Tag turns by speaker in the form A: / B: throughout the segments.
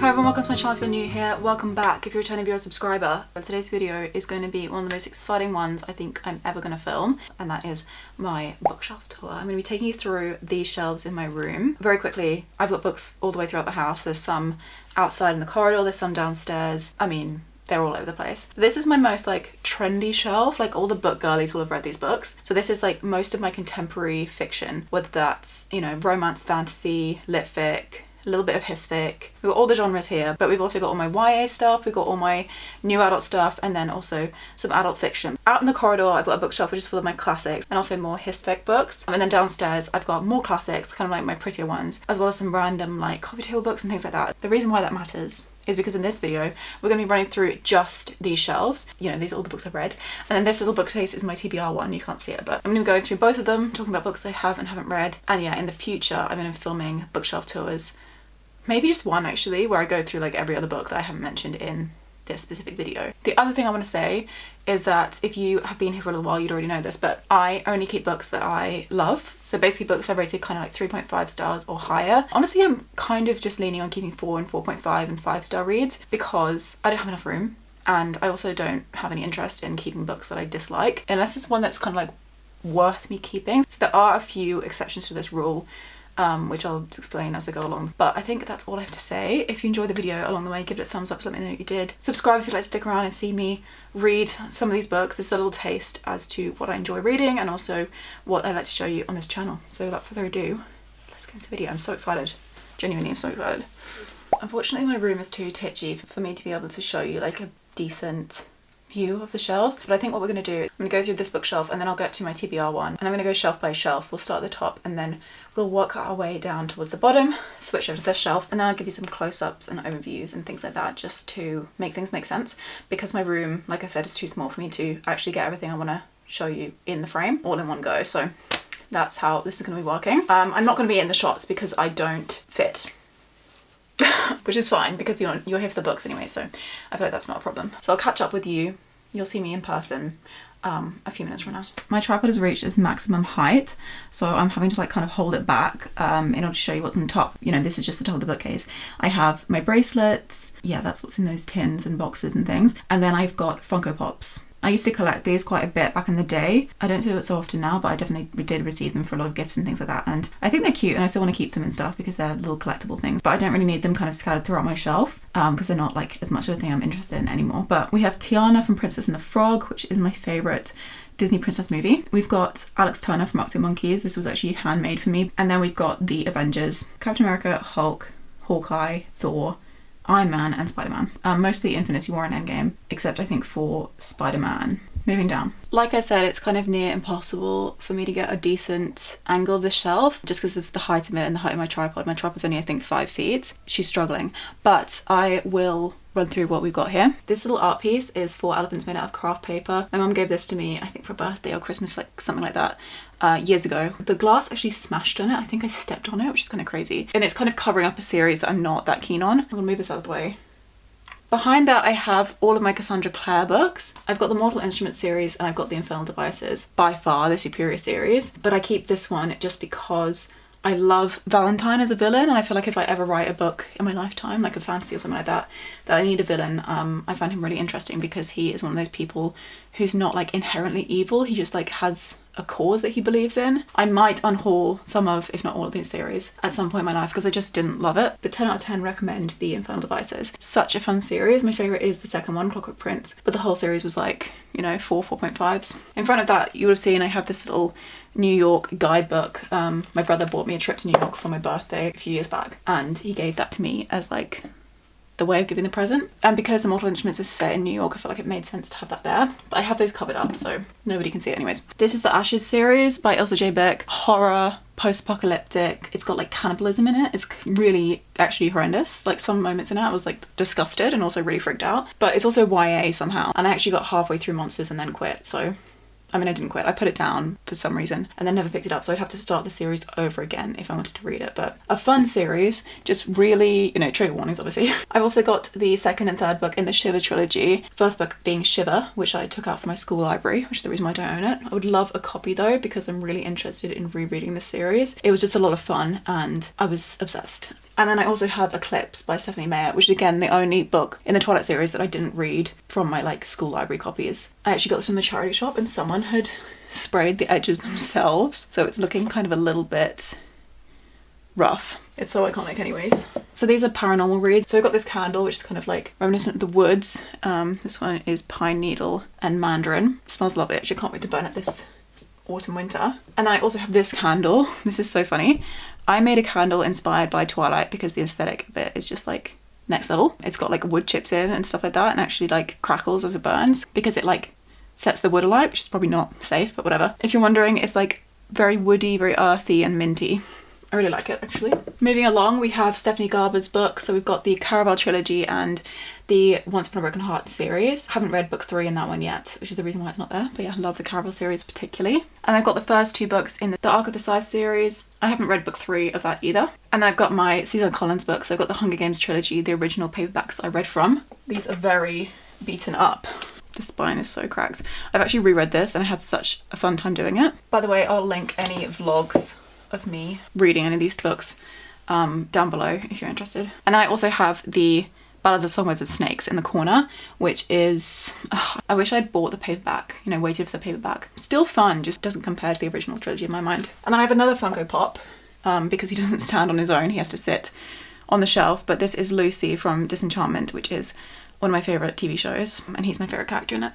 A: Hi everyone, welcome to my channel if you're new here. Welcome back if you're a returning viewer or subscriber. Today's video is going to be one of the most exciting ones I think I'm ever going to film, and that is my bookshelf tour. I'm going to be taking you through these shelves in my room. Very quickly, I've got books all the way throughout the house. There's some outside in the corridor, there's some downstairs. I mean, they're all over the place. This is my most like trendy shelf. Like all the book girlies will have read these books. So this is like most of my contemporary fiction, whether that's, you know, romance, fantasy, lit fic, a little bit of hisfic. We've got all the genres here, but we've also got all my YA stuff, we've got all my new adult stuff, and then also some adult fiction. Out in the corridor, I've got a bookshelf which is full of my classics and also more hisfic books. And then downstairs, I've got more classics, kind of like my prettier ones, as well as some random like coffee table books and things like that. The reason why that matters is because in this video, we're going to be running through just these shelves. You know, these are all the books I've read. And then this little bookcase is my TBR one. You can't see it, but I'm going to be going through both of them, talking about books I have and haven't read. And yeah, in the future, I'm going to be filming bookshelf tours. Maybe just one actually, where I go through like every other book that I haven't mentioned in this specific video. The other thing I want to say is that if you have been here for a little while, you'd already know this, but I only keep books that I love. So basically books I've rated kind of like 3.5 stars or higher. Honestly, I'm kind of just leaning on keeping 4 and 4.5 and 5-star reads because I don't have enough room, and I also don't have any interest in keeping books that I dislike unless it's one that's kind of like worth me keeping. So there are a few exceptions to this rule, which I'll explain as I go along. But I think that's all I have to say. If you enjoyed the video along the way, give it a thumbs up to let me know what you did. Subscribe if you'd like to stick around and see me read some of these books. This is a little taste as to what I enjoy reading and also what I like to show you on this channel. So without further ado, let's get into the video. I'm so excited. Genuinely, I'm so excited. Unfortunately, my room is too titchy for me to be able to show you like a decent view of the shelves, but I think what we're going to do, I'm going to go through this bookshelf and then I'll get to my TBR one, and I'm going to go shelf by shelf. We'll start at the top and then we'll work our way down towards the bottom, switch over to this shelf, and then I'll give you some close-ups and overviews and things like that just to make things make sense, because my room, like I said, is too small for me to actually get everything I want to show you in the frame all in one go. So that's how this is going to be working. I'm not going to be in the shots because I don't fit. Which is fine because you're here for the books anyway, so I feel like that's not a problem. So I'll catch up with you. You'll see me in person a few minutes from now. My tripod has reached its maximum height, so I'm having to like kind of hold it back in order to show you what's on top. You know, this is just the top of the bookcase. I have my bracelets. Yeah, that's what's in those tins and boxes and things. And then I've got Funko Pops. I used to collect these quite a bit back in the day. I don't do it so often now, but I definitely did receive them for a lot of gifts and things like that. And I think they're cute and I still want to keep them and stuff because they're little collectible things. But I don't really need them kind of scattered throughout my shelf because they're not like as much of a thing I'm interested in anymore. But we have Tiana from Princess and the Frog, which is my favourite Disney princess movie. We've got Alex Turner from Arctic Monkeys. This was actually handmade for me. And then we've got the Avengers, Captain America, Hulk, Hawkeye, Thor, Iron Man and Spider-Man. Mostly Infinity War and Endgame, except I think for Spider-Man. Moving down. Like I said, it's kind of near impossible for me to get a decent angle of the shelf just because of the height of it and the height of my tripod. My tripod's only I think 5 feet. She's struggling, but I will run through what we've got here. This little art piece is 4 elephants made out of craft paper. My mum gave this to me I think for a birthday or Christmas, like something like that, years ago. The glass actually smashed on it. I think I stepped on it, which is kind of crazy, and it's kind of covering up a series that I'm not that keen on. I'm gonna move this out of the way. Behind that I have all of my Cassandra Clare books. I've got the Mortal Instruments series and I've got the Infernal Devices, by far the superior series, but I keep this one just because I love Valentine as a villain, and I feel like if I ever write a book in my lifetime, like a fantasy or something like that, that I need a villain, I find him really interesting because he is one of those people who's not like inherently evil. He just like has a cause that he believes in. I might unhaul some of, if not all of these series at some point in my life because I just didn't love it. But 10 out of 10 recommend the Infernal Devices. Such a fun series. My favourite is the second one, Clockwork Prince, but the whole series was like, you know, 4.5s. In front of that you would have seen I have this little New York guidebook. My brother bought me a trip to New York for my birthday a few years back and he gave that to me as like the way of giving the present, and because the Mortal Instruments is set in New York I feel like it made sense to have that there, but I have those covered up so nobody can see it anyways. This is the Ashes series by Elsa J. Beck. Horror, post-apocalyptic. It's got like cannibalism in it. It's really actually horrendous. Like some moments in it I was like disgusted and also really freaked out, but it's also YA somehow, and I actually got halfway through Monsters and then quit. So I mean, I didn't quit. I put it down for some reason and then never picked it up. So I'd have to start the series over again if I wanted to read it. But a fun series, just really, you know, trigger warnings obviously. I've also got the second and third book in the Shiver trilogy. First book being Shiver, which I took out from my school library, which is the reason why I don't own it. I would love a copy though, because I'm really interested in rereading this series. It was just a lot of fun and I was obsessed. And then I also have Eclipse by Stephanie Meyer, which is again the only book in the Twilight series that I didn't read from my like school library copies. I actually got this from the charity shop and someone had sprayed the edges themselves, so it's looking kind of a little bit rough. It's so iconic anyways. So these are paranormal reads. So I've got this candle which is kind of like reminiscent of the woods. This one is Pine Needle and Mandarin. It smells lovely actually, can't wait to burn it this autumn winter. And then I also have this candle. This is so funny. I made a candle inspired by Twilight because the aesthetic of it is just like next level. It's got like wood chips in and stuff like that, and actually like crackles as it burns because it like sets the wood alight, which is probably not safe, but whatever. If you're wondering, it's like very woody, very earthy and minty. I really like it actually. Moving along, we have Stephanie Garber's book. So we've got the Caraval trilogy and the Once Upon a Broken Heart series. I haven't read book 3 in that one yet, which is the reason why it's not there. But yeah, I love the Caraval series particularly. And I've got the first 2 books in the Ark of the Scythe series. I haven't read book 3 of that either. And then I've got my Suzanne Collins books. I've got the Hunger Games trilogy, the original paperbacks I read from. These are very beaten up. The spine is so cracked. I've actually reread this and I had such a fun time doing it. By the way, I'll link any vlogs of me reading any of these books down below if you're interested. And then I also have the Ballad of Songbirds and Snakes in the corner, which is, I wish I'd bought the paperback, you know, waited for the paperback. Still fun, just doesn't compare to the original trilogy in my mind. And then I have another Funko Pop, because he doesn't stand on his own, he has to sit on the shelf, but this is Lucy from Disenchantment, which is one of my favourite TV shows, and he's my favourite character in it.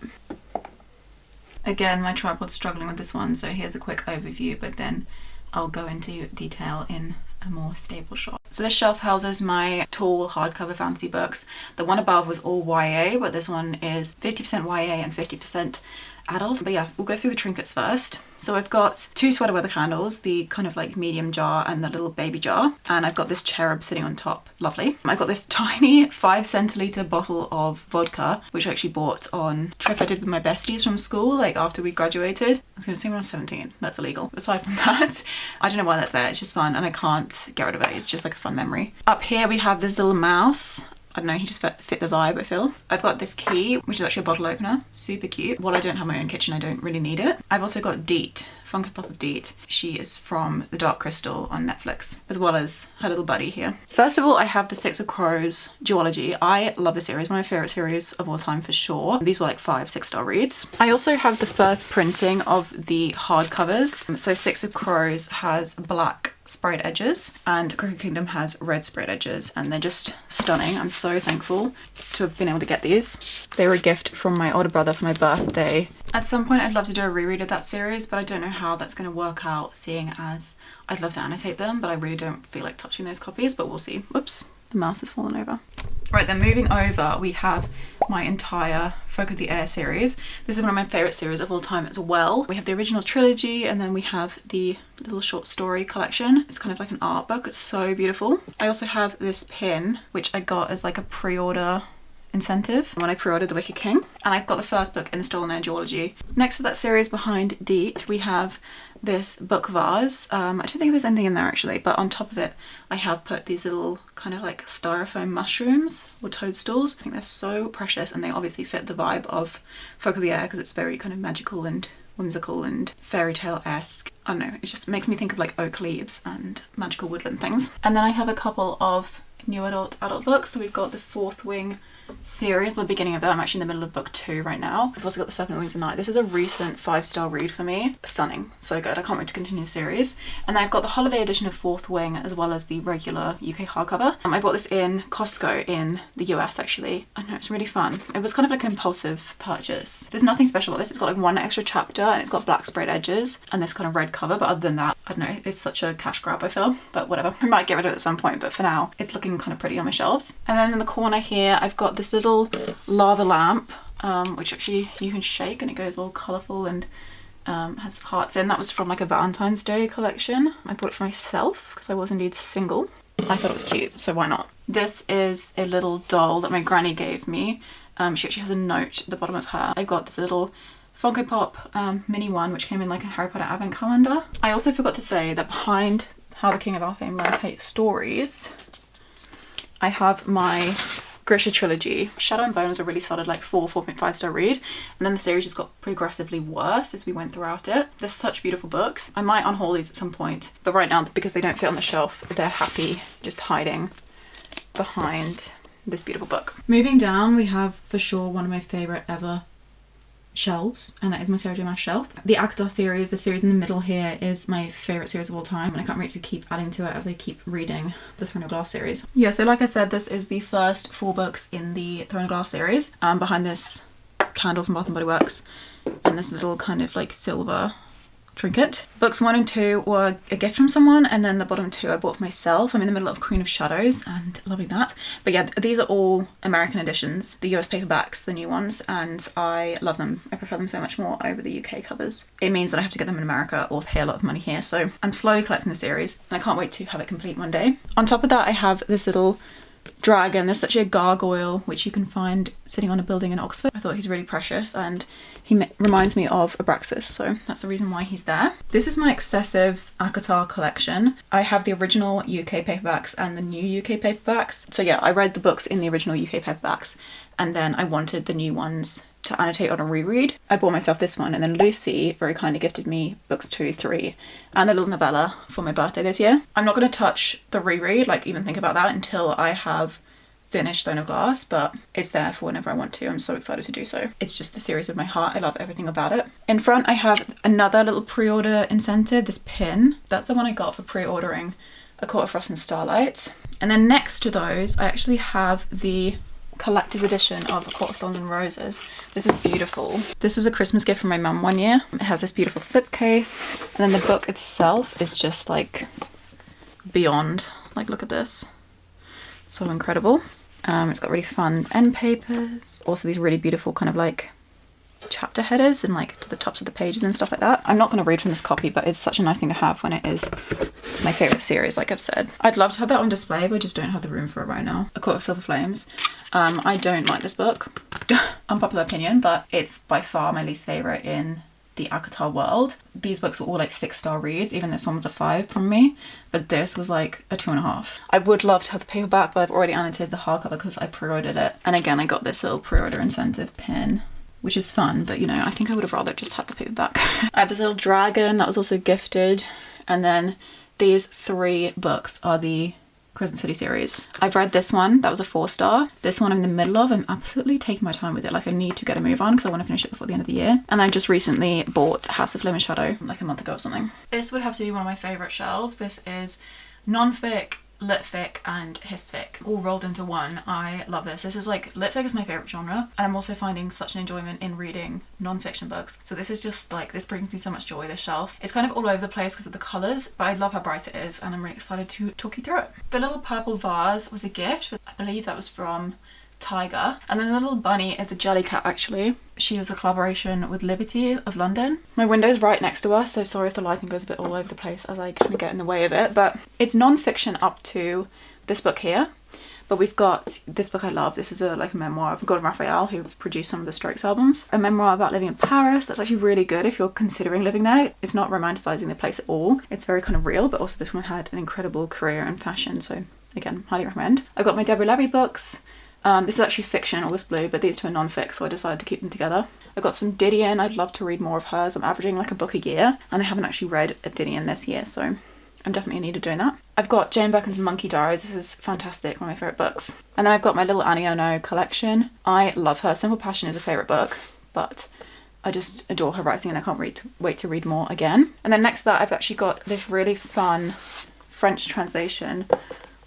A: Again, my tripod's struggling with this one, so here's a quick overview, but then I'll go into detail in a more stable shot. So this shelf houses my tall hardcover fantasy books. The one above was all YA, but this one is 50% YA and 50% adult. But yeah, we'll go through the trinkets first. So I've got 2 sweater weather candles, the kind of like medium jar and the little baby jar. And I've got this cherub sitting on top, lovely. I've got this tiny 5 centiliter bottle of vodka, which I actually bought on a trip I did with my besties from school, like after we graduated. I was gonna say when I was 17, that's illegal. Aside from that, I don't know why that's there, it's just fun and I can't get rid of it, it's just like a fun memory. Up here we have this little mouse. I don't know, he just fit the vibe, I feel. I've got this key, which is actually a bottle opener. Super cute. While I don't have my own kitchen, I don't really need it. I've also got Deet, Funko Pop of Deet. She is from The Dark Crystal on Netflix, as well as her little buddy here. First of all, I have the Six of Crows duology. I love the series, one of my favourite series of all time for sure. These were like 5-6-star reads. I also have the first printing of the hardcovers. So Six of Crows has black sprayed edges and Crooked Kingdom has red sprayed edges, and they're just stunning. I'm so thankful to have been able to get these. They were a gift from my older brother for my birthday. At some point I'd love to do a reread of that series, but I don't know how that's going to work out, seeing as I'd love to annotate them, but I really don't feel like touching those copies, but we'll see. Whoops, the mouse has fallen over. Right, then moving over, we have my entire Folk of the Air series. This is one of my favourite series of all time as well. We have the original trilogy and then we have the little short story collection. It's kind of like an art book, it's so beautiful. I also have this pin, which I got as like a pre-order incentive when I pre-ordered The Wicked King. And I've got the first book in the Stolen Air duology. Next to that series behind Deet, we have this book vase. I don't think there's anything in there actually, but on top of it I have put these little kind of like styrofoam mushrooms or toadstools. I think they're so precious and they obviously fit the vibe of Folk of the Air because it's very kind of magical and whimsical and fairy tale-esque. I don't know, it just makes me think of like oak leaves and magical woodland things. And then I have a couple of new adult books. So we've got the Fourth Wing series, the beginning of it. I'm actually in the middle of book 2 right now. I've also got the Seven Wings of Night. This is a recent 5-star read for me. Stunning, so good. I can't wait to continue the series. And then I've got the holiday edition of Fourth Wing as well as the regular UK hardcover. I bought this in Costco in the US actually. I know, it's really fun. It was kind of like an impulsive purchase. There's nothing special about this. It's got like 1 extra chapter and it's got black sprayed edges and this kind of red cover, but other than that, I don't know, it's such a cash grab I feel, but whatever. I might get rid of it at some point, but for now it's looking kind of pretty on my shelves. And then in the corner here I've got this little lava lamp, which actually you can shake and it goes all colourful and has hearts in. That was from like a Valentine's Day collection. I bought it for myself because I was indeed single. I thought it was cute, so why not? This is a little doll that my granny gave me. She actually has a note at the bottom of her. I've got this little Funko Pop mini one which came in like a Harry Potter advent calendar. I also forgot to say that behind How the King of Our Fame Learned to Hate Stories, I have my Grisha trilogy. Shadow and Bone was a really solid like 4.5 star read, and then the series just got progressively worse as we went throughout it. They're such beautiful books. I might unhaul these at some point, but right now, because they don't fit on the shelf, they're happy just hiding behind this beautiful book. Moving down, we have for sure one of my favourite ever shelves, and that is my Sarah J. Maas shelf. The ACOTAR series, the series in the middle here, is my favourite series of all time, and I can't wait to keep adding to it as I keep reading the Throne of Glass series. Yeah, so like I said, this is the first 4 books in the Throne of Glass series. Behind this candle from Bath & Body Works, and this little kind of like silver trinket. Books 1 and 2 were a gift from someone, and then the bottom 2 I bought for myself. I'm in the middle of Queen of Shadows and loving that. But yeah, these are all American editions, the US paperbacks, the new ones, and I love them. I prefer them so much more over the UK covers. It means that I have to get them in America or pay a lot of money here, so I'm slowly collecting the series, and I can't wait to have it complete one day. On top of that, I have this little dragon. There's such a gargoyle which you can find sitting on a building in Oxford. I thought he's really precious, and he reminds me of Abraxas, so that's the reason why he's there. This is my excessive ACOTAR collection. I have the original UK paperbacks and the new UK paperbacks. So yeah, I read the books in the original UK paperbacks, and then I wanted the new ones to annotate on a reread. I bought myself this one, and then Lucy very kindly gifted me books 2, 3 and a little novella for my birthday this year. I'm not going to touch the reread, like even think about that, until I have finished Throne of Glass, but it's there for whenever I want to. I'm so excited to do so. It's just the series of my heart. I love everything about it. In front I have another little pre-order incentive, this pin. That's the one I got for pre-ordering A Court of Frost and Starlight. And then next to those I actually have the collector's edition of A Court of Thorns and Roses. This is beautiful. This was a Christmas gift from my mum one year. It has this beautiful slipcase, and then the book itself is just like beyond. Like, look at this. So incredible. It's got really fun end papers. Also these really beautiful kind of like chapter headers and like to the tops of the pages and stuff like that. I'm not going to read from this copy, but it's such a nice thing to have when it is my favourite series, like I've said. I'd love to have that on display, but I just don't have the room for it right now. A Court of Silver Flames. I don't like this book. Unpopular opinion, but it's by far my least favourite in the ACOTAR world. These books are all like 6-star reads. Even this one was a 5 from me, but this was like a 2.5. I would love to have the paperback, but I've already annotated the hardcover because I pre-ordered it. And again, I got this little pre-order incentive pin, which is fun, but you know, I think I would have rather just had the paperback. I have this little dragon that was also gifted, and then these 3 books are the Crescent City series. I've read this one, that was a 4-star. This one I'm in the middle of. I'm absolutely taking my time with it. Like, I need to get a move on because I want to finish it before the end of the year. And I just recently bought House of Flame and Shadow like a month ago or something. This would have to be one of my favourite shelves. This is non-fic, litfic and hisfic all rolled into one. I love this. This is like, litfic is my favourite genre, and I'm also finding such an enjoyment in reading non-fiction books. So this is just like, this brings me so much joy, this shelf. It's kind of all over the place because of the colours, but I love how bright it is, and I'm really excited to talk you through it. The little purple vase was a gift, but I believe that was from Tiger. And then the little bunny is the Jellycat actually. She was a collaboration with Liberty of London. My window's right next to us, so sorry if the lighting goes a bit all over the place as I kind of get in the way of it, but it's non-fiction up to this book here. But we've got this book I love. This is like a memoir of Gordon Raphael, who produced some of the Strokes albums. A memoir about living in Paris. That's actually really good if you're considering living there. It's not romanticizing the place at all. It's very kind of real, but also this one had an incredible career in fashion, so again, highly recommend. I've got my Deborah Levy books. This is actually fiction, August Blue, but these 2 are non-fic, so I decided to keep them together. I've got some Didion. I'd love to read more of hers. I'm averaging like a book a year, and I haven't actually read a Didion this year, so I'm definitely in need of doing that. I've got Jane Birkin's Monkey Diaries. This is fantastic, one of my favourite books. And then I've got my little Annie Ono collection. I love her. Simple Passion is a favourite book, but I just adore her writing, and I can't wait to read more again. And then next to that, I've actually got this really fun French translation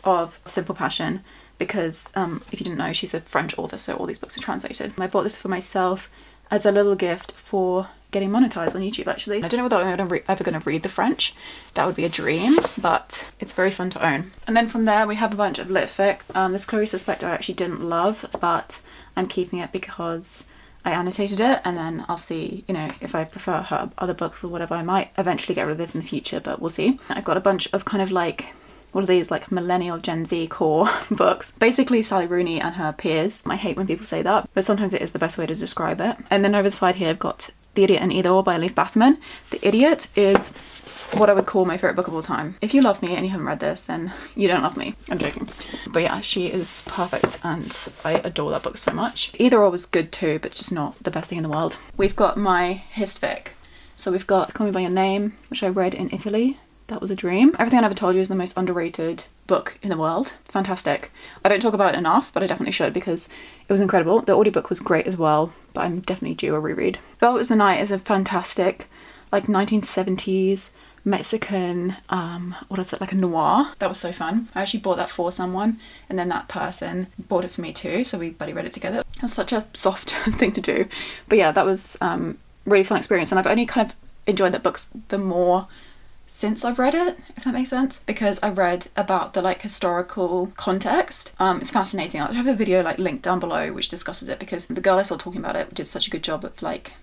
A: of Simple Passion, because if you didn't know, she's a French author, so all these books are translated. I bought this for myself as a little gift for getting monetized on YouTube, actually. I don't know whether I'm ever going to read the French. That would be a dream, but it's very fun to own. And then from there we have a bunch of litfic. This Clarice Lispector I actually didn't love, but I'm keeping it because I annotated it, and then I'll see, you know, if I prefer her other books or whatever. I might eventually get rid of this in the future, but we'll see. I've got a bunch of kind of like, what are these, like millennial Gen Z core books. Basically Sally Rooney and her peers. I hate when people say that, but sometimes it is the best way to describe it. And then over the side here I've got The Idiot and Either Or by Leif Batterman. The Idiot is what I would call my favourite book of all time. If you love me and you haven't read this, then you don't love me. I'm joking. But yeah, she is perfect and I adore that book so much. Either or was good too, but just not the best thing in the world. We've got my Histfic. So we've got Call Me By Your Name, which I read in Italy. That was a dream. Everything I Never Told You is the most underrated book in the world. Fantastic. I don't talk about it enough, but I definitely should because it was incredible. The audiobook was great as well, but I'm definitely due a reread. Velvet Was the Night is a fantastic, like 1970s Mexican, what is it, like a noir. That was so fun. I actually bought that for someone and then that person bought it for me too, so we buddy read it together. It was such a soft thing to do. But yeah, that was really fun experience, and I've only kind of enjoyed that book the more since I've read it, if that makes sense, because I read about the like historical context. It's fascinating. I'll have a video like linked down below which discusses it, because the girl I saw talking about it did such a good job of like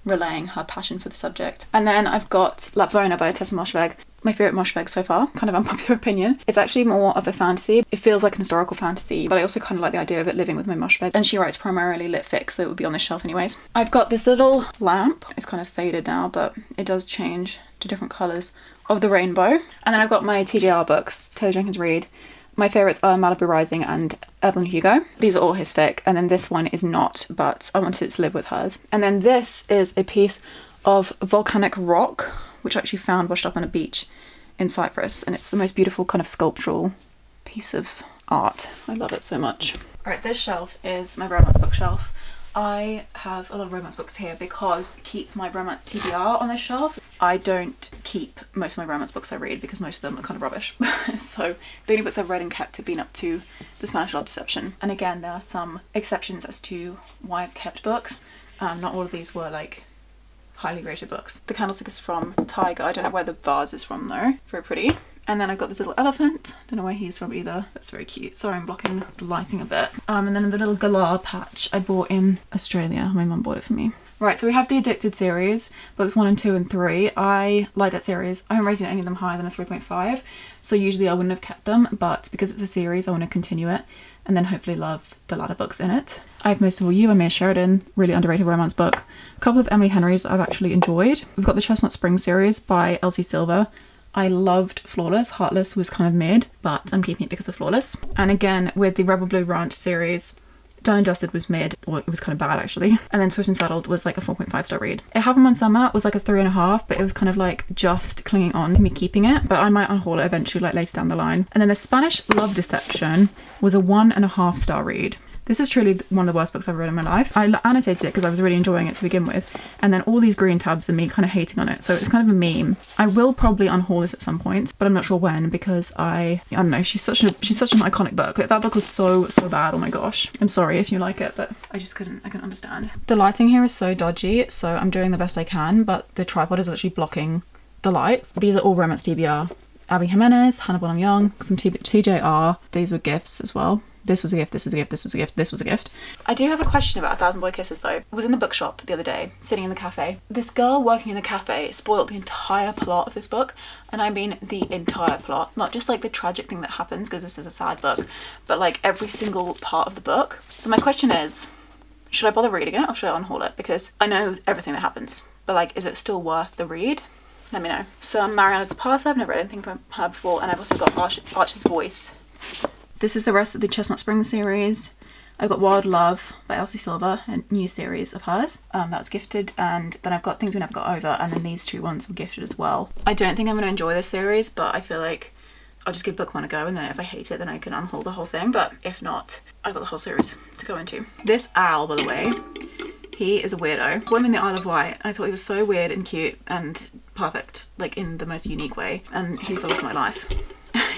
A: relaying her passion for the subject. And then I've got Lapvona by Tessa Moshfegh. My favourite Moshfegh so far, kind of unpopular opinion. It's actually more of a fantasy. It feels like an historical fantasy, but I also kind of like the idea of it living with my Moshfegh. And she writes primarily lit fic, so it would be on this shelf anyways. I've got this little lamp. It's kind of faded now, but it does change to different colours of the rainbow. And then I've got my TJR books, Taylor Jenkins Reid. My favourites are Malibu Rising and Evelyn Hugo. These are all his fic, and then this one is not, but I wanted it to live with hers. And then this is a piece of volcanic rock, which I actually found washed up on a beach in Cyprus, and it's the most beautiful kind of sculptural piece of art. I love it so much. Alright, this shelf is my romance bookshelf. I have a lot of romance books here because I keep my romance TBR on this shelf. I don't keep most of my romance books I read because most of them are kind of rubbish. So the only books I've read and kept have been up to The Spanish Love Deception. And again, there are some exceptions as to why I've kept books. Not all of these were like highly rated books. The candlestick is from Tiger. I don't know where the vase is from though. Very pretty. And then I've got this little elephant. Don't know where he's from either. That's very cute. Sorry, I'm blocking the lighting a bit. And then the little galah patch I bought in Australia. My mum bought it for me. Right, so we have the Addicted series, books 1 and 2 and 3. I like that series. I haven't rated any of them higher than a 3.5. So usually I wouldn't have kept them, but because it's a series, I want to continue it and then hopefully love the latter books in it. I have Most of All You by Mia Sheridan, really underrated romance book. A couple of Emily Henry's I've actually enjoyed. We've got the Chestnut Spring series by Elsie Silver. I loved Flawless. Heartless was kind of mid, but I'm keeping it because of Flawless. And again, with the Rebel Blue Ranch series, Done and Dusted was mid, or it was kind of bad actually. And then Swift and Saddled was like a 4.5 star read. It Happened One Summer was like a 3.5, but it was kind of like just clinging on to me keeping it. But I might unhaul it eventually, like later down the line. And then The Spanish Love Deception was a 1.5 star read. This is truly one of the worst books I've read in my life. I annotated it because I was really enjoying it to begin with. And then all these green tabs and me kind of hating on it. So it's kind of a meme. I will probably unhaul this at some point, but I'm not sure when because I don't know, she's such an iconic book. That book was so bad. Oh my gosh. I'm sorry if you like it, but I couldn't understand. The lighting here is so dodgy, so I'm doing the best I can, but the tripod is actually blocking the lights. These are all romance TBR. Abby Jimenez, Hannah Bonham Young, some TJR. These were gifts as well. This was a gift, this was a gift, this was a gift, this was a gift. I do have a question about A Thousand Boy Kisses though. I was in the bookshop the other day, sitting in the cafe. This girl working in the cafe spoiled the entire plot of this book. And I mean the entire plot. Not just like the tragic thing that happens, because this is a sad book, but like every single part of the book. So my question is, should I bother reading it or should I unhaul it? Because I know everything that happens, but like, is it still worth the read? Let me know. So I'm Mariana Zapata, I've never read anything from her before, and I've also got Archer's Voice. This is the rest of the Chestnut Spring series. I've got Wild Love by Elsie Silver, a new series of hers. That was gifted, and then I've got Things We Never Got Over, and then these two ones were gifted as well. I don't think I'm going to enjoy this series, but I feel like I'll just give book one a go, and then if I hate it, then I can unhaul the whole thing, but if not, I've got the whole series to go into. This owl, by the way, he is a weirdo. Bought him in the Isle of Wight. I thought he was so weird and cute and perfect, like in the most unique way, and he's the love of my life.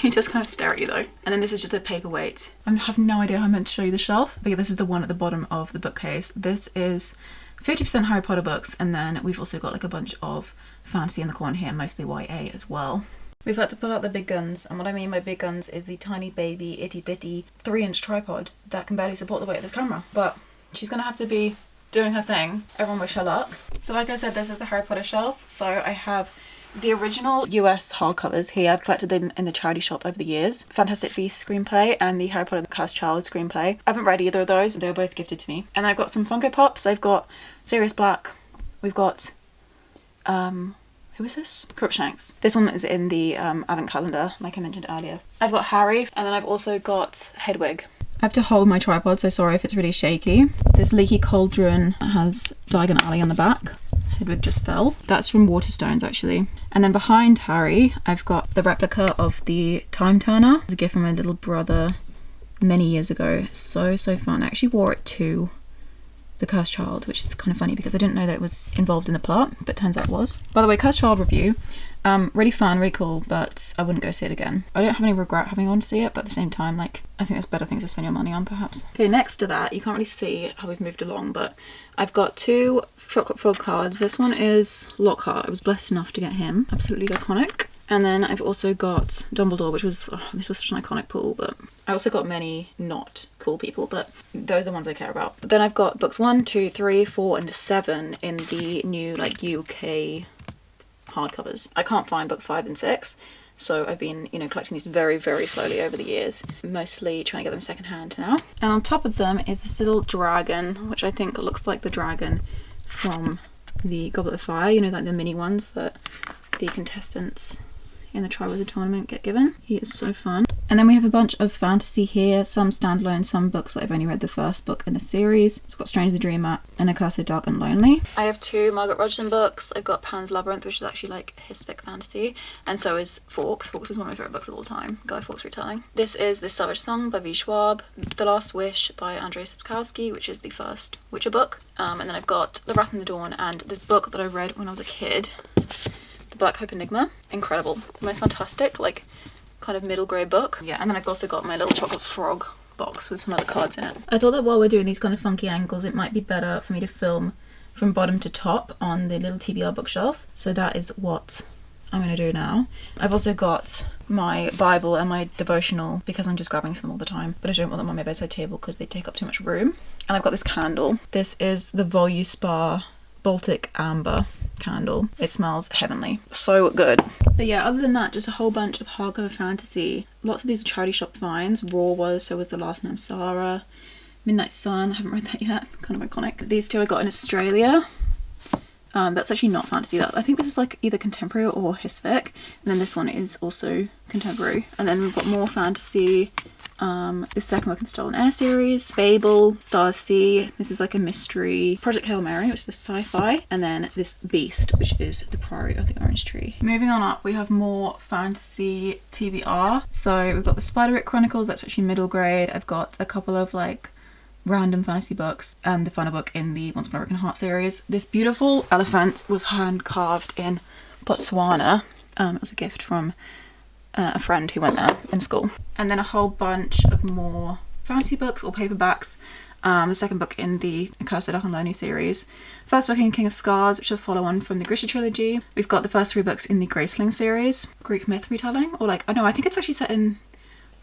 A: He just kind of stare at you though. And then this is just a paperweight. I have no idea how I'm meant to show you the shelf, but yeah, this is the one at the bottom of the bookcase. This is 50% Harry Potter books, and then we've also got like a bunch of fantasy in the corner here, mostly YA as well. We've had to pull out the big guns, and what I mean by big guns is the tiny baby itty bitty 3-inch tripod that can barely support the weight of this camera. But she's gonna have to be doing her thing. Everyone wish her luck. So like I said, this is the Harry Potter shelf. So I have the original US hardcovers here. I've collected them in the charity shop over the years. Fantastic Beasts screenplay and the Harry Potter and the Cursed Child screenplay. I haven't read either of those. They were both gifted to me. And I've got some Funko Pops. I've got Sirius Black. We've got Who is this? Crookshanks. This one is in the advent calendar, like I mentioned earlier. I've got Harry, and then I've also got Hedwig. I have to hold my tripod, so sorry if it's really shaky. This leaky cauldron has Diagon Alley on the back. Hedwig just fell. That's from Waterstones, actually. And then behind Harry, I've got the replica of the Time Turner. It's a gift from my little brother many years ago. So fun. I actually wore it to The Cursed Child, which is kind of funny because I didn't know that it was involved in the plot, but turns out it was. By the way, Cursed Child review. Really fun, really cool, but I wouldn't go see it again. I don't have any regret having gone to see it, but at the same time, like, I think there's better things to spend your money on, perhaps. Okay, next to that, you can't really see how we've moved along, but I've got 2 Chocolate Frog cards. This one is Lockhart. I was blessed enough to get him. Absolutely iconic. And then I've also got Dumbledore, which was, this was such an iconic pull, but I also got many not cool people, but those are the ones I care about. Then I've got books 1, 2, 3, 4, and 7 in the new, like, UK hardcovers. I can't find book 5 and 6, so I've been, you know, collecting these very, very slowly over the years, mostly trying to get them secondhand now. And on top of them is this little dragon, which I think looks like the dragon from the Goblet of Fire, you know, like the mini ones that the contestants in the Triwizard Tournament get given. He is so fun. And then we have a bunch of fantasy here, some standalone, some books that I've only read the first book in the series. So I've got Strange the Dreamer and Accursed Dark and Lonely. I have 2 Margaret Rogerson books. I've got Pan's Labyrinth, which is actually like historic fantasy, and so is Fawkes. Fawkes is one of my favourite books of all time, Guy Fawkes retelling. This is The Savage Song by V. Schwab, The Last Wish by Andrzej Sapkowski, which is the first Witcher book, and then I've got The Wrath and the Dawn and this book that I read when I was a kid, The Black Hope Enigma. Incredible. The most fantastic, like, kind of middle grade book. Yeah, and then I've also got my little chocolate frog box with some other cards in it. I thought that while we're doing these kind of funky angles, it might be better for me to film from bottom to top on the little TBR bookshelf. So that is what I'm going to do now. I've also got my Bible and my devotional because I'm just grabbing for them all the time, but I don't want them on my bedside table because they take up too much room. And I've got this candle. This is the Voluspa Baltic Amber candle. It smells heavenly. So good. But yeah, other than that, just a whole bunch of hardcover fantasy. Lots of these are charity shop finds. Raw was, so was The Last Name Sarah. Midnight Sun, I haven't read that yet. Kind of iconic. These 2 I got in Australia. That's actually not fantasy. I think this is like either contemporary or historic. And then this one is also contemporary. And then we've got more fantasy. The second book in the Stolen Air series, Fable, Stars Sea. This is like a mystery. Project Hail Mary, which is a sci-fi, and then this Beast, which is The Priory of the Orange Tree. Moving on up, we have more fantasy TBR. So we've got the Spiderwick Chronicles. That's actually middle grade. I've got a couple of like random fantasy books and the final book in the Once Upon a Broken Heart series. This beautiful elephant was hand carved in Botswana. It was a gift from a friend who went there in school. And then a whole bunch of more fantasy books or paperbacks. The second book in the Accursed Dark and Lonely series. First book in King of Scars, which will follow on from the Grisha trilogy. We've got the first 3 books in the Graceling series. Greek myth retelling, or like, I know, I think it's actually set in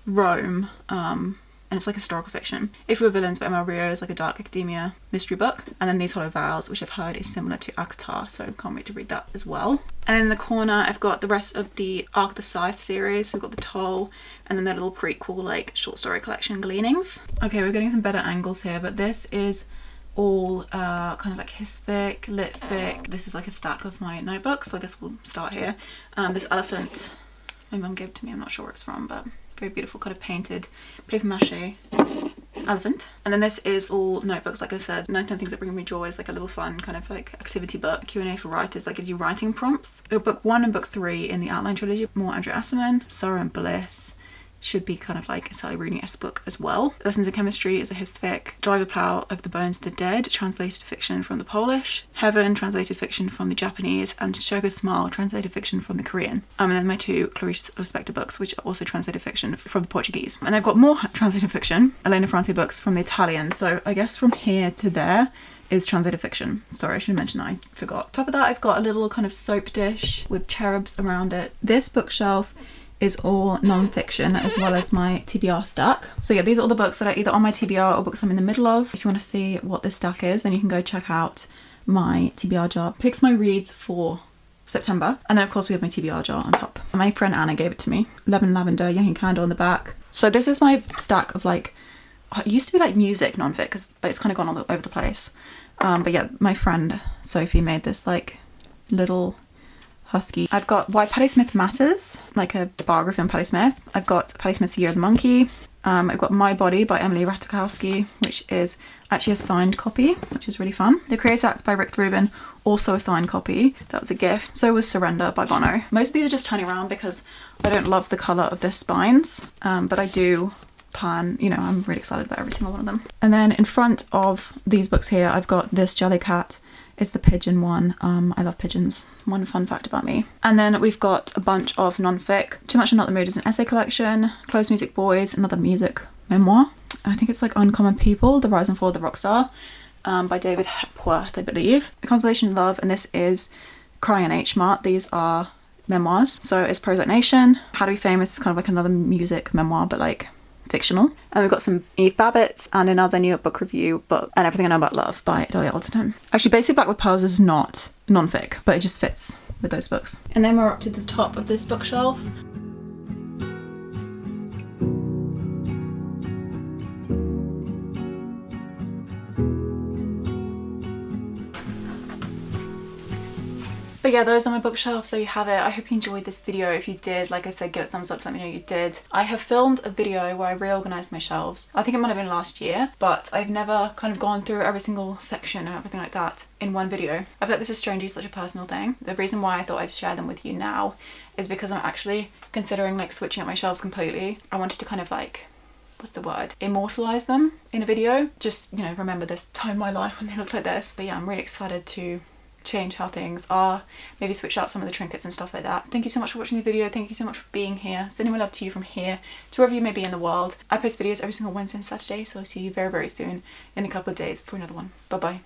A: Rome. And it's like historical fiction. If We Were Villains by Emma Rio is like a dark academia mystery book. And then These Hollow Vows, which I've heard is similar to Akatar, so I can't wait to read that as well. And in the corner, I've got the rest of the Arc of the Scythe series. So we've got the Toll, and then their little prequel, like, short story collection, Gleanings. Okay, we're getting some better angles here, but this is all kind of like hisfic, litfic. This is like a stack of my notebooks, so I guess we'll start here. This elephant my mum gave it to me, I'm not sure where it's from, but very beautiful kind of painted paper mache elephant. And then this is all notebooks, like I said. 99 Things That Bring Me Joy is like a little fun kind of like activity book, Q&A for writers that gives you writing prompts. Book 1 and book 3 in the Outline trilogy, more Andrew Asserman. Sorrow and Bliss should be kind of like a Sally Rooney-esque book as well. Lessons in Chemistry is a hisfic. Drive a Plough of the Bones of the Dead, translated fiction from the Polish. Heaven, translated fiction from the Japanese. And Shogo's Smile, translated fiction from the Korean. And then my 2 Clarice Lispector books, which are also translated fiction from the Portuguese. And I've got more translated fiction, Elena Ferrante books from the Italian. So I guess from here to there is translated fiction. Sorry, I should have mentioned that, I forgot. Top of that, I've got a little kind of soap dish with cherubs around it. This bookshelf is all non-fiction, as well as my TBR stack. So yeah, these are all the books that are either on my TBR or books I'm in the middle of. If you want to see what this stack is, then you can go check out my TBR jar. Picks my reads for September. And then of course we have my TBR jar on top. My friend Anna gave it to me. Lemon Lavender, Yankee Candle on the back. So this is my stack of like, it used to be like music non-fic, but it's kind of gone all over the place. But yeah, my friend Sophie made this like little Husky. I've got Why Patti Smith Matters, like a biography on Patti Smith. I've got Patti Smith's Year of the Monkey. I've got My Body by Emily Ratajkowski, which is actually a signed copy, which is really fun. The Creator Act by Rick Rubin, also a signed copy. That was a gift. So was Surrender by Bono. Most of these are just turning around because I don't love the colour of their spines, but I do plan, you know, I'm really excited about every single one of them. And then in front of these books here, I've got this Jellycat. It's the pigeon one. I love pigeons. One fun fact about me. And then we've got a bunch of non-fic. Too Much and Not the Mood is an essay collection. Closed Music Boys, another music memoir. I think it's like Uncommon People, The Rise and Fall of the Rock Star, by David Hepworth, I believe. Consolation in Love, and this is Cry and H Mart. These are memoirs. So it's Prozac Nation. How to Be Famous is kind of like another music memoir, but like fictional. And we've got some Eve Babbitt's and another New York Book Review book, And Everything I Know About Love by Dolly Alderton. Actually, Basic Black with Pearls is not non-fic, but it just fits with those books. And then we're up to the top of this bookshelf. But yeah, those are my bookshelves, there you have it. I hope you enjoyed this video. If you did, like I said, give it a thumbs up to let me know you did. I have filmed a video where I reorganised my shelves. I think it might have been last year, but I've never kind of gone through every single section and everything like that in one video. I feel like this is strangely such a personal thing. The reason why I thought I'd share them with you now is because I'm actually considering like switching up my shelves completely. I wanted to kind of like, what's the word, immortalise them in a video. Just, you know, remember this time in my life when they looked like this. But yeah, I'm really excited to change how things are, maybe switch out some of the trinkets and stuff like that. Thank you so much for watching the video. Thank you so much for being here. Sending my love to you from here to wherever you may be in the world. I post videos every single Wednesday and Saturday, so I'll see you very, very soon in a couple of days for another one. Bye bye.